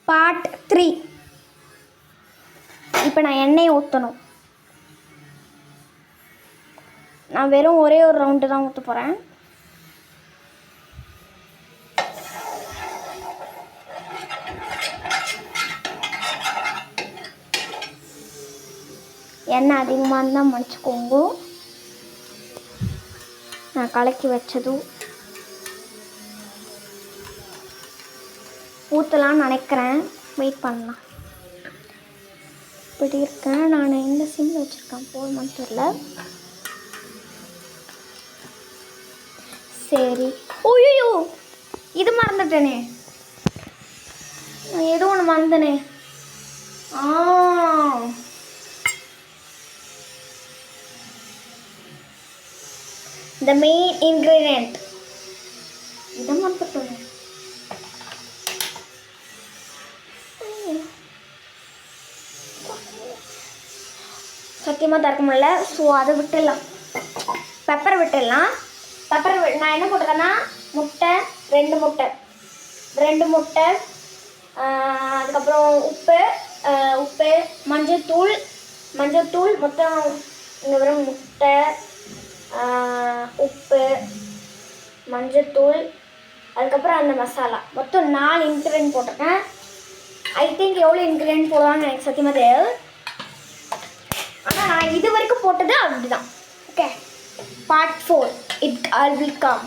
Part 3. இப்போ நான் எண்ணெயை ஊற்றணும். நான் வெறும் ஒரே ஒரு ரவுண்டு தான் ஊற்ற போகிறேன். எண்ணெய் அதிகமாக இருந்தால் மன்னிச்சுக்கோங்க. நான் கலக்கி வச்சதும் ஊற்றலான்னு நினைக்கிறேன். வெயிட் பண்ணலாம். இப்படி இருக்கேன் நான். எந்த சிம்மில் வச்சுருக்கேன் போதுமான்னு தெரியல. சரி. ஓய்யோ, இது மறந்துட்டேனே. நான் ஏதோ ஒன்று மறந்தனே. The main ingredient. இதை மறந்துட்டேன். சத்தியமாக திறக்க முடியல. ஸோ அதை விட்டுடலாம். பெப்பரை விட்டுடலாம். நான் என்ன போட்டிருக்கேன்னா முட்டை, 2 முட்டை, அதுக்கப்புறம் உப்பு, மஞ்சத்தூள் மொத்தம் இங்கே வெறும் முட்டை, உப்பு, மஞ்சத்தூள், அதுக்கப்புறம் அந்த மசாலா மொத்தம் 4 இன்க்ரீடியன்ட் போட்டிருக்கேன். ஐ திங்க் எவ்வளோ இன்க்ரீடியன்ட் போடுவான்னு எனக்கு சத்தியமாக தெரியாது. ஆனால் நான் இது வரைக்கும் போட்டது அப்படி தான். Okay, part 4 it all will come.